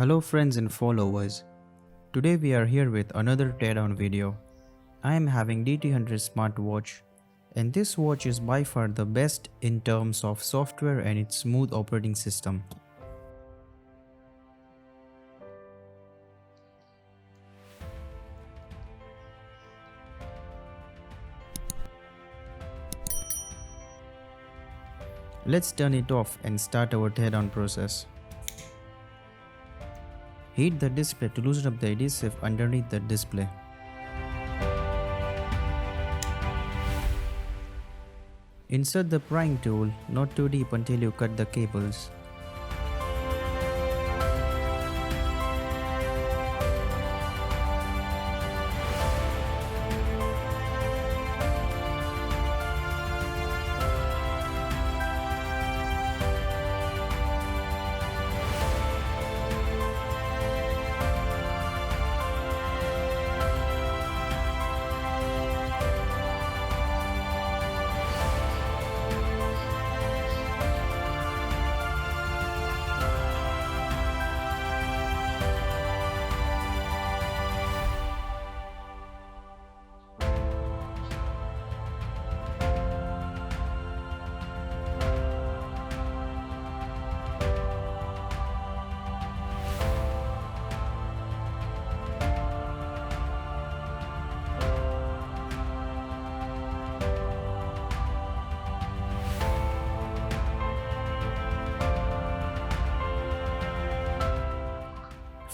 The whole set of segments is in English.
Hello friends and followers. Today we are here with another teardown video. I am having DT100 smartwatch, and this watch is by far the best in terms of software and its smooth operating system. Let's turn it off and start our teardown process. Heat the display to loosen up the adhesive underneath the display. Insert the prying tool, not too deep until you cut the cables.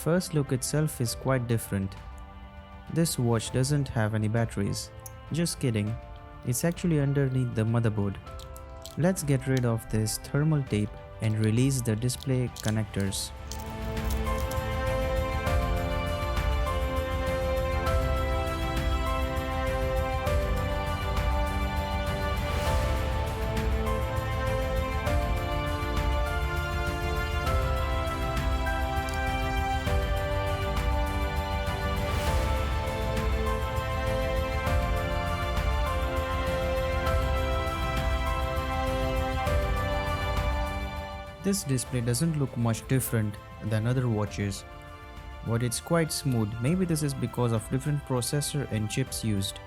First look itself is quite different. This watch doesn't have any batteries. Just kidding, it's actually underneath the motherboard. Let's get rid of this thermal tape and release the display connectors. This display doesn't look much different than other watches, but it's quite smooth. Maybe this is because of different processor and chips used.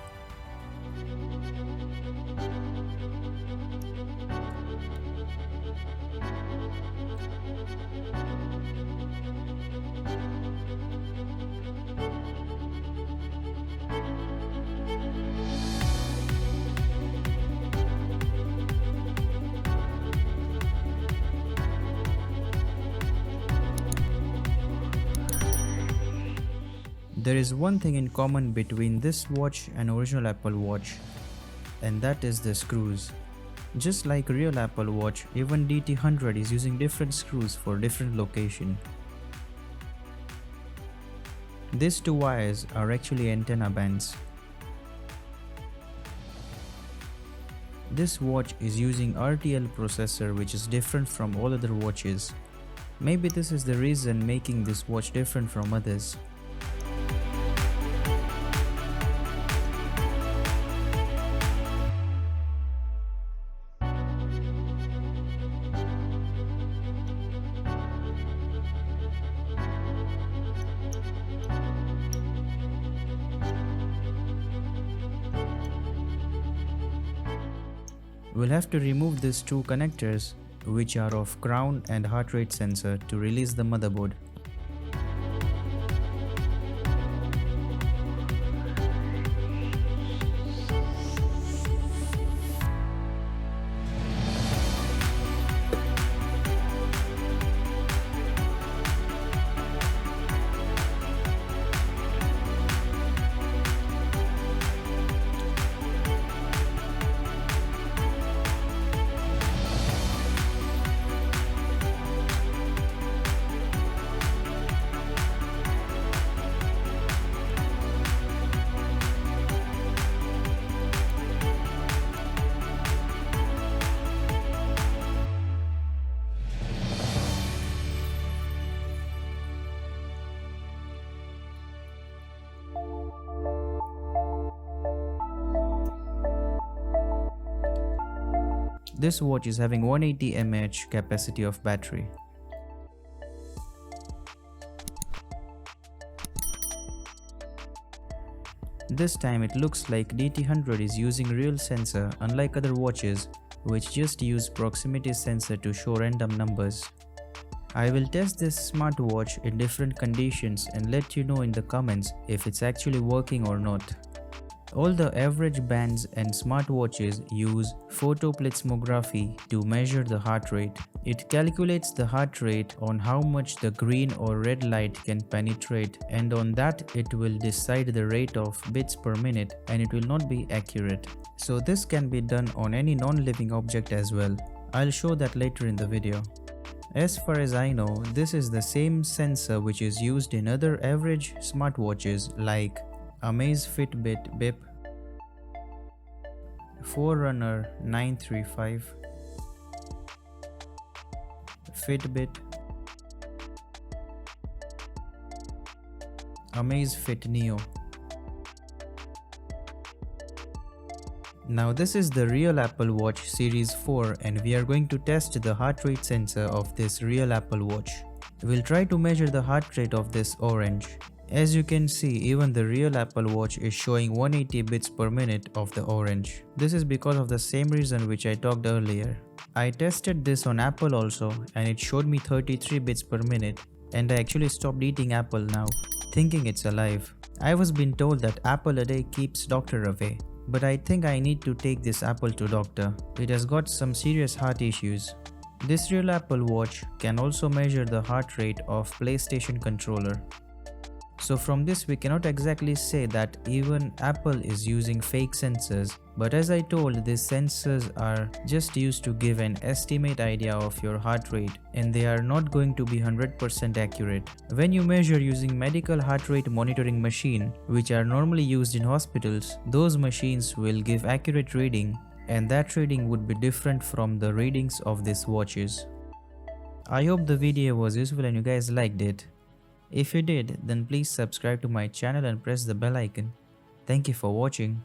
There is one thing in common between this watch and original Apple Watch, and that is the screws. Just like real Apple Watch, even DT100 is using different screws for different location. These two wires are actually antenna bands. This watch is using RTL processor, which is different from all other watches. Maybe this is the reason making this watch different from others. We'll have to remove these two connectors, which are of crown and heart rate sensor, to release the motherboard. This watch is having 180 mAh capacity of battery. This time it looks like DT100 is using real sensor unlike other watches which just use proximity sensor to show random numbers. I will test this smartwatch in different conditions and let you know in the comments if it's actually working or not. All the average bands and smartwatches use photoplethysmography to measure the heart rate. It calculates the heart rate on how much the green or red light can penetrate, and on that it will decide the rate of bits per minute, and it will not be accurate. So this can be done on any non-living object as well. I'll show that later in the video. As far as I know, this is the same sensor which is used in other average smartwatches like Amazfit Bip, Forerunner 935, Fitbit, Amazfit Neo. Now this is the real Apple Watch Series 4 and we are going to test the heart rate sensor of this real Apple Watch. We'll try to measure the heart rate of this orange. As you can see, even the real Apple Watch is showing 180 bits per minute of the orange. This is because of the same reason which I talked earlier. I tested this on Apple also and it showed me 33 bits per minute, and I actually stopped eating apple now, thinking it's alive. I was being told that apple a day keeps doctor away, but I think I need to take this apple to doctor. It has got some serious heart issues. This real Apple Watch can also measure the heart rate of PlayStation controller. So from this we cannot exactly say that even Apple is using fake sensors, but as I told, these sensors are just used to give an estimate idea of your heart rate and they are not going to be 100% accurate. When you measure using medical heart rate monitoring machine, which are normally used in hospitals, those machines will give accurate reading, and that reading would be different from the readings of these watches. I hope the video was useful and you guys liked it. If you did, then please subscribe to my channel and press the bell icon. Thank you for watching.